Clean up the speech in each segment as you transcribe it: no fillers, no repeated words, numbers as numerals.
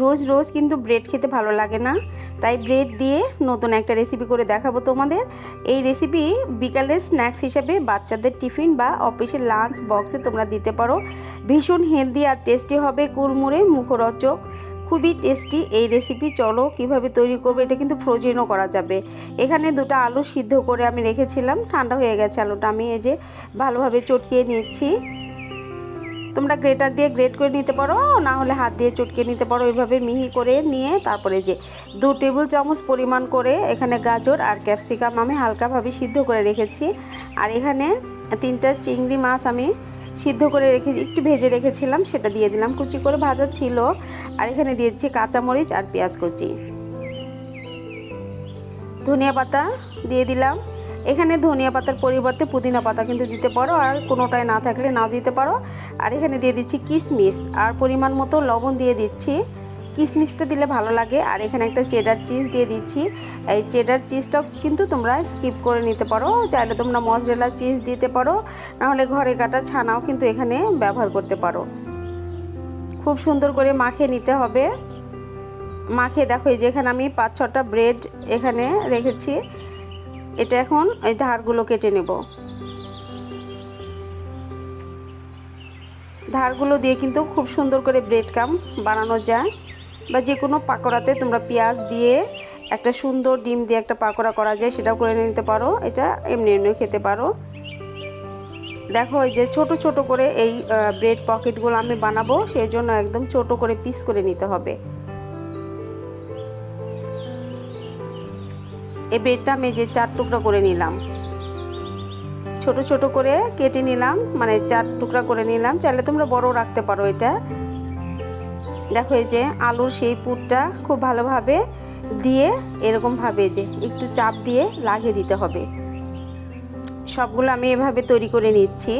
রোজ রোজ কিন্তু ব্রেড খেতে ভালো লাগে না, তাই ব্রেড দিয়ে নতুন একটা রেসিপি করে দেখাবো তোমাদের। এই রেসিপি বিকালের স্ন্যাক্স হিসেবে বাচ্চাদের টিফিন বা অফিসের লাঞ্চ বক্সে তোমরা দিতে পারো। ভীষণ হেলদি আর টেস্টি হবে, কুড়মুড়ে মুখরোচক, খুবই টেস্টি এই রেসিপি। চলো কিভাবে তৈরি করবো। এটা কিন্তু ফ্রোজেনও করা যাবে। এখানে 2টা আলু সিদ্ধ করে আমি রেখেছিলাম, ঠান্ডা হয়ে গেছে আলুটা। আমি এই যে ভালোভাবে চটকিয়ে নিচ্ছি। তোমরা গ্রেটার দিয়ে গ্রেট করে নিতে পারো, না হলে হাত দিয়ে চটকে নিতে পারো। এইভাবে মিহি করে নিয়ে তারপরে যে 2 টেবিল চামচ পরিমাণ করে এখানে গাজর আর ক্যাপসিকাম আমি হালকাভাবে সিদ্ধ করে রেখেছি। আর এখানে 3টা চিংড়ি মাছ আমি সিদ্ধ করে রেখেছি, একটু ভেজে রেখেছিলাম, সেটা দিয়ে দিলাম। কুচি করে ভাজা ছিল। আর এখানে দিয়েছি কাঁচামরিচ আর পেঁয়াজ কুচি, ধনিয়া পাতা দিয়ে দিলাম। এখানে ধনিয়া পাতার পরিবর্তে পুদিনা পাতা কিন্তু দিতে পারো, আর কোনোটাই না থাকলে নাও দিতে পারো। আর এখানে দিয়ে দিচ্ছি কিশমিশ আর পরিমাণ মতো লবণ দিয়ে দিচ্ছি। কিশমিশটা দিলে ভালো লাগে। আর এখানে একটা চেডার চিজ দিয়ে দিচ্ছি। এই চেডার চিজটাও কিন্তু তোমরা স্কিপ করে নিতে পারো, চাইলে তোমরা মজরেলা চিজ দিতে পারো, নাহলে ঘরে কাটা ছানাও কিন্তু এখানে ব্যবহার করতে পারো। খুব সুন্দর করে মাখিয়ে নিতে হবে। মাখিয়ে দেখো এই যে এখানে আমি 5-6টা ব্রেড এখানে রেখেছি। এটা এখন এই ধারগুলো কেটে নেব। ধারগুলো দিয়ে কিন্তু খুব সুন্দর করে ব্রেড ক্রাম্ব বানানো যায়, বা যে কোনো পাকোড়াতে তোমরা পেঁয়াজ দিয়ে একটা সুন্দর ডিম দিয়ে একটা পাকোড়া করা যায়, সেটাও করে নিতে পারো। এটা এমনি এমনিও খেতে পারো। দেখো এই যে ছোট ছোট করে এই ব্রেড পকেটগুলো আমি বানাবো, সেই জন্য একদম ছোট করে পিস করে নিতে হবে। এই ব্রেডটা আমি যে 4 টুকরা করে নিলাম, ছোট ছোট করে কেটে নিলাম, মানে 4 টুকরা করে নিলাম। চাইলে তোমরা বড় রাখতে পারো এটা। দেখো এই যে আলুর সেই পুরটা খুব ভালোভাবে দিয়ে এরকমভাবে যে একটু চাপ দিয়ে লাগিয়ে দিতে হবে। সবগুলো আমি এভাবে তৈরি করে নিচ্ছি।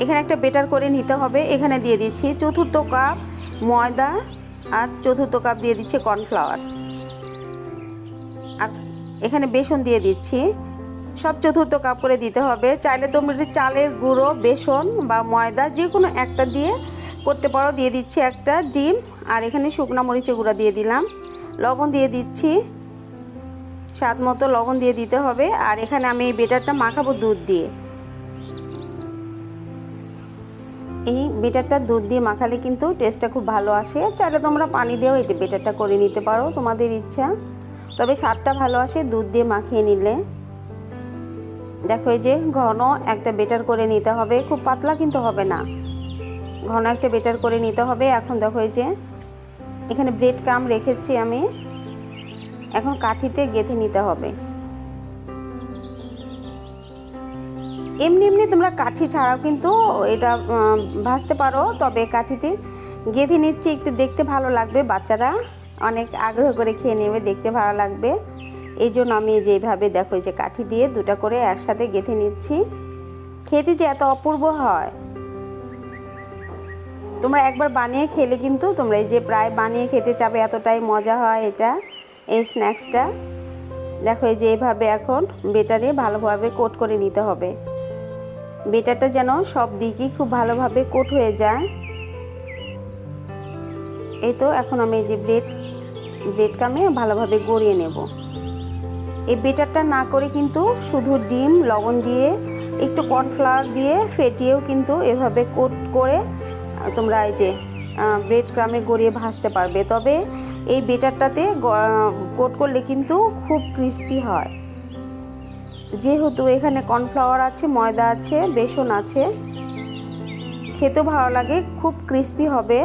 এখানে একটা বেটার করে নিতে হবে। এখানে দিয়ে দিচ্ছি 1/4 কাপ ময়দা আর 1/4 কাপ দিয়ে দিচ্ছি কর্নফ্লাওয়ার। আর এখানে বেসন দিয়ে দিচ্ছি, সব 1/4 কাপ করে দিতে হবে। চাইলে তোমরা চালের গুঁড়ো, বেসন বা ময়দা যে কোনো একটা দিয়ে করতে পারো। দিয়ে দিচ্ছি একটা ডিম, আর এখানে শুকনো মরিচের গুঁড়া দিয়ে দিলাম। লবণ দিয়ে দিচ্ছি, স্বাদ মতো লবণ দিয়ে দিতে হবে। আর এখানে আমি এই বেটারটা মাখাবো দুধ দিয়ে। এই বেটারটা দুধ দিয়ে মাখালে কিন্তু টেস্টটা খুব ভালো আসে। চাইলে তোমরা পানি দিয়েও এই বেটারটা করে নিতে পারো, তোমাদের ইচ্ছা, তবে স্বাদটা ভালো আসে দুধ দিয়ে মাখিয়ে নিলে। দেখো এই যে ঘন একটা বেটার করে নিতে হবে, খুব পাতলা কিন্তু হবে না, ঘন একটা বেটার করে নিতে হবে। এখন দেখো এই যে এখানে ব্রেড ক্রাম্ব রেখেছি আমি, এখন কাঠিতে গেঁথে নিতে হবে। এমনি এমনি তোমরা কাঠি ছাড়াও কিন্তু এটা ভাজতে পারো, তবে কাঠিতে গেঁথে নিচ্ছি, একটু দেখতে ভালো লাগবে, বাচ্চারা অনেক আগ্রহ করে খেয়ে নেবে, দেখতে ভালো লাগবে। এই জন্য আমি যেভাবে দেখো যে কাঠি দিয়ে 2টা করে একসাথে গেঁথে নিচ্ছি। খেতে যে এত অপূর্ব হয়, তোমরা একবার বানিয়ে খেলে কিন্তু তোমরা এই যে প্রায় বানিয়ে খেতে চাবে, এতটাই মজা হয় এটা, এই স্ন্যাক্সটা। দেখো এই যে এইভাবে এখন বেটারে ভালোভাবে কোট করে নিতে হবে। বেটারটা যেন সব দিকই খুব ভালোভাবে কোট হয়ে যায়। এই তো এখন আমি এই যে ব্রেড ক্রাম্বে ভালোভাবে গড়িয়ে নেব। এই বেটারটা না করে কিন্তু শুধু ডিম, লবণ দিয়ে একটু কর্নফ্লাওয়ার দিয়ে ফেটিয়েও কিন্তু এভাবে কোট করে তোমরা এই যে ব্রেড ক্রাম্বে গড়িয়ে ভাজতে পারবে। তবে এই বেটারটাতে কোট করলে কিন্তু খুব ক্রিস্পি হয়, যেহেতু এখানে কর্নফ্লাওয়ার আছে, ময়দা আছে, বেসন আছে, খেতেও ভালো লাগে, খুব ক্রিস্পি হবে।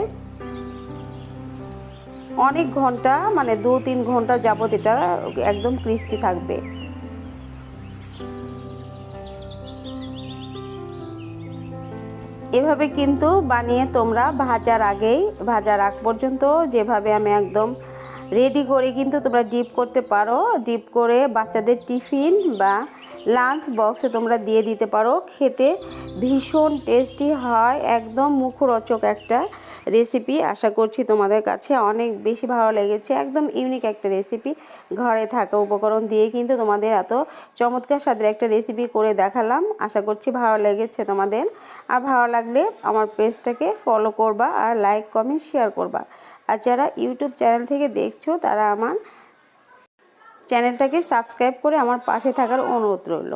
অনেক ঘন্টা, মানে 2-3 ঘন্টা যাবত এটা একদম ক্রিস্পি থাকবে। এভাবে কিন্তু বানিয়ে তোমরা ভাজার আগ পর্যন্ত যেভাবে আমি একদম রেডি করে কিন্তু তোমরা ডিপ করতে পারো। ডিপ করে বাচ্চাদের টিফিন বা লাঞ্চ বক্সে তোমরা দিয়ে দিতে পারো। খেতে ভীষণ টেস্টি হয়, একদম মুখরোচক একটা রেসিপি। আশা করছি তোমাদের কাছে অনেক বেশি ভালো লেগেছে। একদম ইউনিক একটা রেসিপি, ঘরে থাকা উপকরণ দিয়ে কিন্তু তোমাদের এত চমৎকার স্বাদের একটা রেসিপি করে দেখালাম। আশা করছি ভালো লেগেছে তোমাদের। আর ভালো লাগলে আমার পেজটাকে ফলো করবা, আর লাইক কমেন্ট শেয়ার করবা। আর যারা ইউটিউব চ্যানেল থেকে দেখছো তারা আমার চ্যানেলটাকে সাবস্ক্রাইব করে আমার পাশে থাকার অনুরোধ রইল।